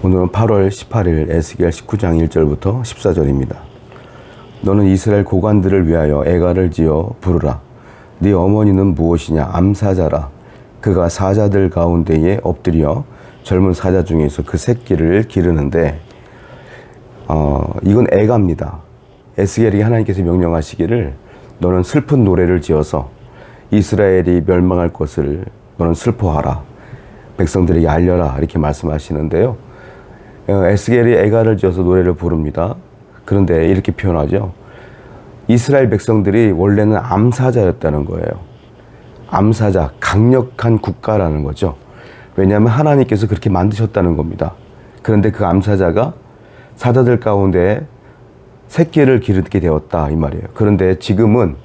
오늘은 8월 18일 에스겔 19장 1절부터 14절입니다. 너는 이스라엘 고관들을 위하여 애가를 지어 부르라. 네 어머니는 무엇이냐? 암사자라. 그가 사자들 가운데에 엎드려 젊은 사자 중에서 그 새끼를 기르는데 이건 애가입니다. 에스겔이 하나님께서 명령하시기를 너는 슬픈 노래를 지어서 이스라엘이 멸망할 것을 너는 슬퍼하라. 백성들에게 알려라. 이렇게 말씀하시는데요. 에스겔이 애가를 지어서 노래를 부릅니다. 그런데 이렇게 표현하죠. 이스라엘 백성들이 원래는 암사자였다는 거예요. 암사자, 강력한 국가라는 거죠. 왜냐하면 하나님께서 그렇게 만드셨다는 겁니다. 그런데 그 암사자가 사자들 가운데 새끼를 기르게 되었다 이 말이에요. 그런데 지금은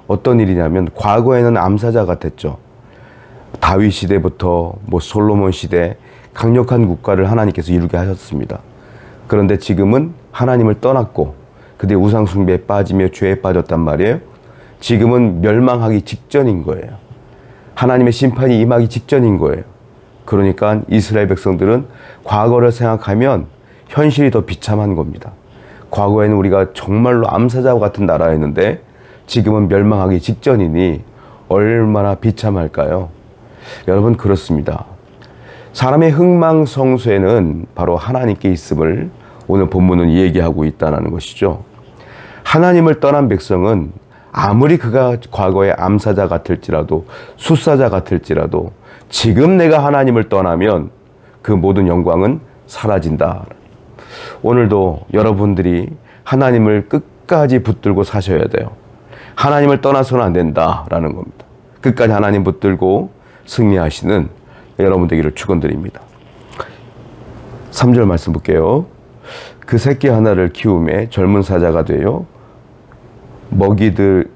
어떤 일이냐면 과거에는 암사자 같았죠. 다윗 시대부터 솔로몬 시대 강력한 국가를 하나님께서 이루게 하셨습니다. 그런데 지금은 하나님을 떠났고 그들의 우상 숭배에 빠지며 죄에 빠졌단 말이에요. 지금은 멸망하기 직전인 거예요. 하나님의 심판이 임하기 직전인 거예요. 그러니까 이스라엘 백성들은 과거를 생각하면 현실이 더 비참한 겁니다. 과거에는 우리가 정말로 암사자와 같은 나라였는데 지금은 멸망하기 직전이니 얼마나 비참할까요? 여러분, 그렇습니다. 사람의 흥망성쇠는 바로 하나님께 있음을 오늘 본문은 얘기하고 있다는 것이죠. 하나님을 떠난 백성은 아무리 그가 과거에 암사자 같을지라도 숫사자 같을지라도 지금 내가 하나님을 떠나면 그 모든 영광은 사라진다. 오늘도 여러분들이 하나님을 끝까지 붙들고 사셔야 돼요. 하나님을 떠나서는 안 된다라는 겁니다. 끝까지 하나님 붙들고 승리하시는 여러분 되기를 축원드립니다. 3절 말씀 볼게요. 그 새끼 하나를 키우매 젊은 사자가 되어 먹이들을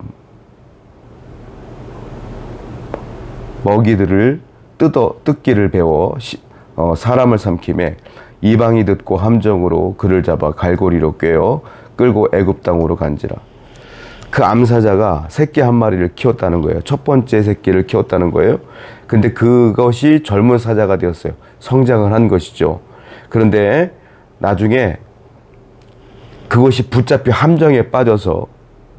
뜯기를 배워 사람을 삼키매 이방이 듣고 함정으로 그를 잡아 갈고리로 꿰어 끌고 애굽 땅으로 간지라. 그 암사자가 새끼 한 마리를 키웠다는 거예요. 첫 번째 새끼를 키웠다는 거예요. 근데 그것이 젊은 사자가 되었어요. 성장을 한 것이죠. 그런데 나중에 그것이 붙잡혀 함정에 빠져서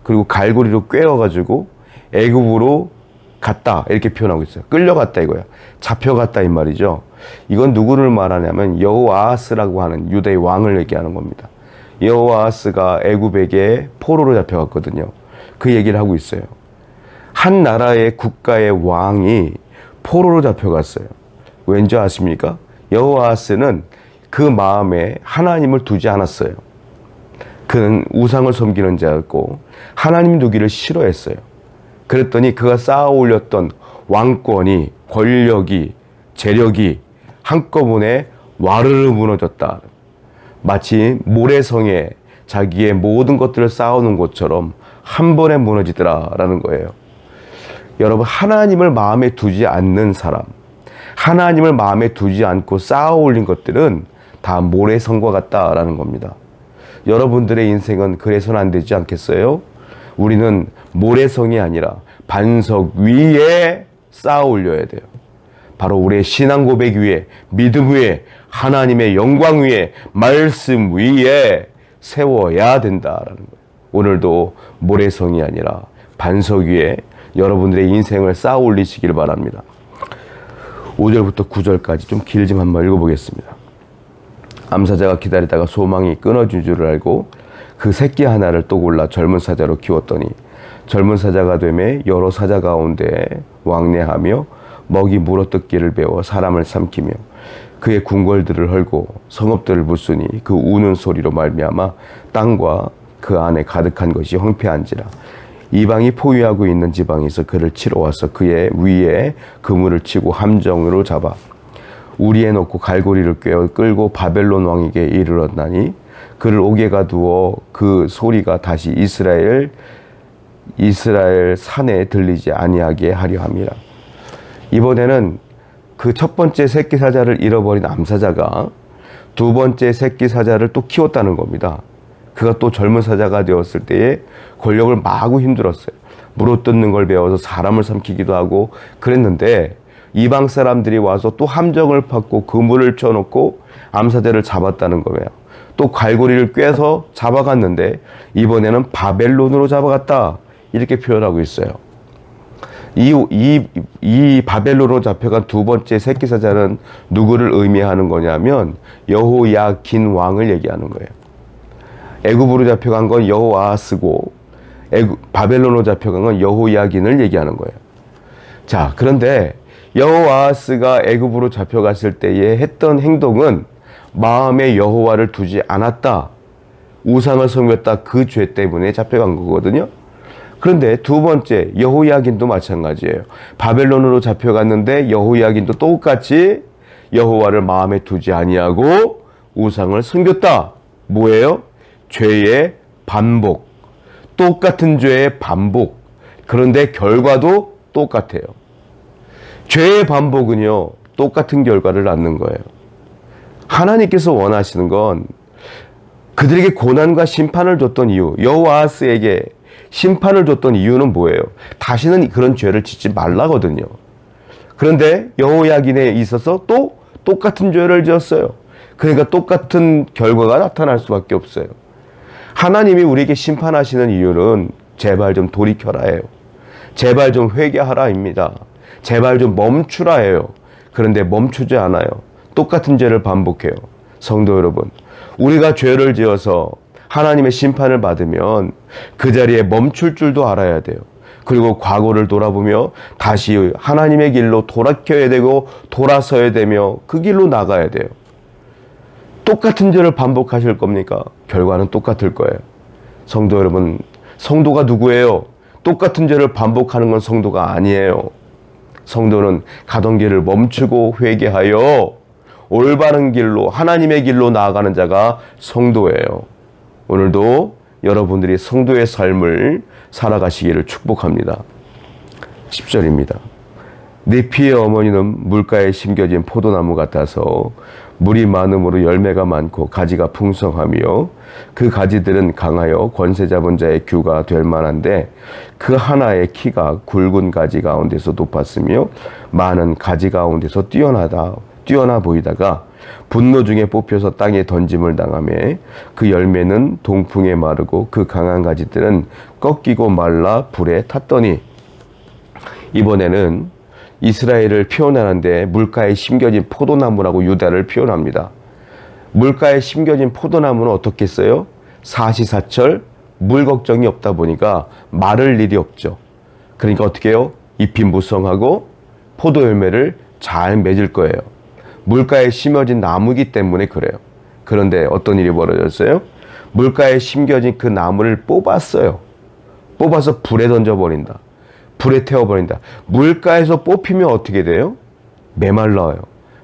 그리고 갈고리로 꿰어가지고 애굽으로 갔다 이렇게 표현하고 있어요. 끌려갔다 이거야. 잡혀갔다 이 말이죠. 이건 누구를 말하냐면 여호아하스라고 하는 유다의 왕을 얘기하는 겁니다. 여호아하스가 애굽에게 포로로 잡혀갔거든요. 그 얘기를 하고 있어요. 한 나라의 국가의 왕이 포로로 잡혀갔어요. 왠지 아십니까? 여호아하스는 그 마음에 하나님을 두지 않았어요. 그는 우상을 섬기는 자였고 하나님 두기를 싫어했어요. 그랬더니 그가 쌓아 올렸던 왕권이, 권력이, 재력이 한꺼번에 와르르 무너졌다. 마치 모래성에 자기의 모든 것들을 쌓아놓은 것처럼 한 번에 무너지더라라는 거예요. 여러분, 하나님을 마음에 두지 않는 사람, 하나님을 마음에 두지 않고 쌓아 올린 것들은 다 모래성과 같다라는 겁니다. 여러분들의 인생은 그래서는 안 되지 않겠어요? 우리는 모래성이 아니라 반석 위에 쌓아 올려야 돼요. 바로 우리의 신앙 고백 위에, 믿음 위에, 하나님의 영광 위에, 말씀 위에 세워야 된다라는 거예요. 오늘도 모래성이 아니라 반석 위에 여러분들의 인생을 쌓아 올리시길 바랍니다. 5절부터 9절까지 좀 길지만 한번 읽어보겠습니다. 암사자가 기다리다가 소망이 끊어진 줄을 알고 그 새끼 하나를 또 골라 젊은 사자로 키웠더니 젊은 사자가 되매 여러 사자 가운데 왕래하며 먹이 물어뜯기를 배워 사람을 삼키며 그의 궁궐들을 헐고 성읍들을 부수니 그 우는 소리로 말미암아 땅과 그 안에 가득한 것이 황폐한지라. 이방이 포위하고 있는 지방에서 그를 치러 와서 그의 위에 그물을 치고 함정으로 잡아 우리에 놓고 갈고리를 꿰어 끌고 바벨론 왕에게 이르렀나니 그를 옥에 가두어 그 소리가 다시 이스라엘 산에 들리지 아니하게 하려 함이라. 이번에는 그 첫 번째 새끼 사자를 잃어버린 암사자가 두 번째 새끼 사자를 또 키웠다는 겁니다. 그가 또 젊은 사자가 되었을 때에 권력을 마구 힘들었어요. 물어뜯는 걸 배워서 사람을 삼키기도 하고 그랬는데 이방 사람들이 와서 또 함정을 받고 그물을 쳐놓고 암사자를 잡았다는 거예요. 또 갈고리를 꿰서 잡아갔는데 이번에는 바벨론으로 잡아갔다. 이렇게 표현하고 있어요. 이 바벨론으로 잡혀간 두 번째 새끼사자는 누구를 의미하는 거냐면 여호야긴 왕을 얘기하는 거예요. 애굽으로 잡혀간 건 여호아하스고 바벨론으로 잡혀간 건 여호야긴을 얘기하는 거예요. 자, 그런데 여호아하스가 애굽으로 잡혀갔을 때에 했던 행동은 마음에 여호와를 두지 않았다. 우상을 섬겼다. 그 죄 때문에 잡혀간 거거든요. 그런데 두 번째 여호야긴도 마찬가지예요. 바벨론으로 잡혀갔는데 여호야긴도 똑같이 여호와를 마음에 두지 아니하고 우상을 섬겼다. 뭐예요? 죄의 반복. 똑같은 죄의 반복. 그런데 결과도 똑같아요. 죄의 반복은요, 똑같은 결과를 낳는 거예요. 하나님께서 원하시는 건 그들에게 고난과 심판을 줬던 이유, 여호아하스에게 심판을 줬던 이유는 뭐예요? 다시는 그런 죄를 짓지 말라거든요. 그런데 여호야긴에 있어서 또 똑같은 죄를 지었어요. 그러니까 똑같은 결과가 나타날 수밖에 없어요. 하나님이 우리에게 심판하시는 이유는 제발 좀 돌이켜라예요. 제발 좀 회개하라입니다. 제발 좀 멈추라예요. 그런데 멈추지 않아요. 똑같은 죄를 반복해요. 성도 여러분, 우리가 죄를 지어서 하나님의 심판을 받으면 그 자리에 멈출 줄도 알아야 돼요. 그리고 과거를 돌아보며 다시 하나님의 길로 돌아켜야 되고 돌아서야 되며 그 길로 나가야 돼요. 똑같은 죄를 반복하실 겁니까? 결과는 똑같을 거예요. 성도 여러분, 성도가 누구예요? 똑같은 죄를 반복하는 건 성도가 아니에요. 성도는 가던 길을 멈추고 회개하여 올바른 길로 하나님의 길로 나아가는 자가 성도예요. 오늘도 여러분들이 성도의 삶을 살아가시기를 축복합니다. 10절입니다. 네 피의 어머니는 물가에 심겨진 포도나무 같아서 물이 많음으로 열매가 많고 가지가 풍성하며 그 가지들은 강하여 권세 잡은 자의 규가 될 만한데 그 하나의 키가 굵은 가지 가운데서 높았으며 많은 가지 가운데서 뛰어나 보이다가 분노 중에 뽑혀서 땅에 던짐을 당하며 그 열매는 동풍에 마르고 그 강한 가지들은 꺾이고 말라 불에 탔더니, 이번에는 이스라엘을 표현하는데 물가에 심겨진 포도나무라고 유다를 표현합니다. 물가에 심겨진 포도나무는 어떻겠어요? 사시사철 물 걱정이 없다 보니까 마를 일이 없죠. 그러니까 어떻게 해요? 잎이 무성하고 포도 열매를 잘 맺을 거예요. 물가에 심어진 나무이기 때문에 그래요. 그런데 어떤 일이 벌어졌어요? 물가에 심겨진 그 나무를 뽑았어요. 뽑아서 불에 던져버린다. 불에 태워버린다. 물가에서 뽑히면 어떻게 돼요? 메말라요.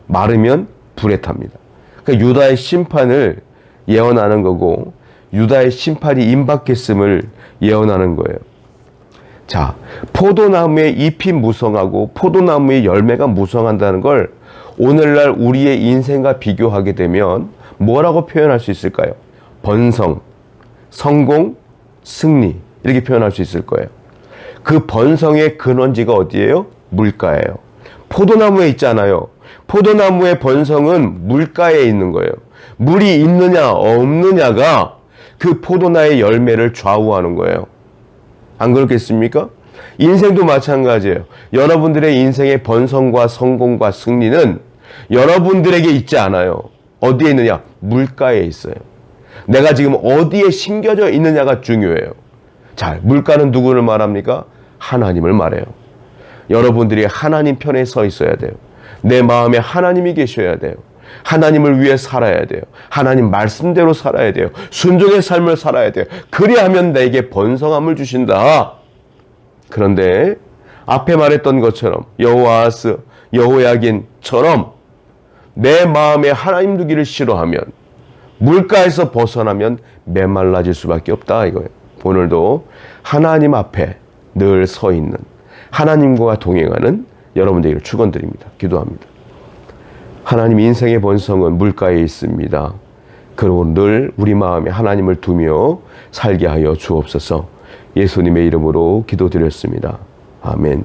마르면 불에 탑니다. 그러니까 유다의 심판을 예언하는 거고 유다의 심판이 임박했음을 예언하는 거예요. 자, 포도나무의 잎이 무성하고 포도나무의 열매가 무성한다는 걸 오늘날 우리의 인생과 비교하게 되면 뭐라고 표현할 수 있을까요? 번성, 성공, 승리 이렇게 표현할 수 있을 거예요. 그 번성의 근원지가 어디예요? 물가예요. 포도나무에 있잖아요. 포도나무의 번성은 물가에 있는 거예요. 물이 있느냐 없느냐가 그 포도나의 열매를 좌우하는 거예요. 안 그렇겠습니까? 인생도 마찬가지예요. 여러분들의 인생의 번성과 성공과 승리는 여러분들에게 있지 않아요. 어디에 있느냐? 물가에 있어요. 내가 지금 어디에 심겨져 있느냐가 중요해요. 자, 물가는 누구를 말합니까? 하나님을 말해요. 여러분들이 하나님 편에 서 있어야 돼요. 내 마음에 하나님이 계셔야 돼요. 하나님을 위해 살아야 돼요. 하나님 말씀대로 살아야 돼요. 순종의 삶을 살아야 돼요. 그리하면 내게 번성함을 주신다. 그런데 앞에 말했던 것처럼 여호아하스, 여호야긴처럼 내 마음에 하나님 두기를 싫어하면 물가에서 벗어나면 메말라질 수밖에 없다 이거예요. 오늘도 하나님 앞에 늘 서 있는 하나님과 동행하는 여러분들에게 축원드립니다. 기도합니다. 하나님, 인생의 번성은 물가에 있습니다. 그리고 늘 우리 마음에 하나님을 두며 살게 하여 주옵소서. 예수님의 이름으로 기도드렸습니다. 아멘.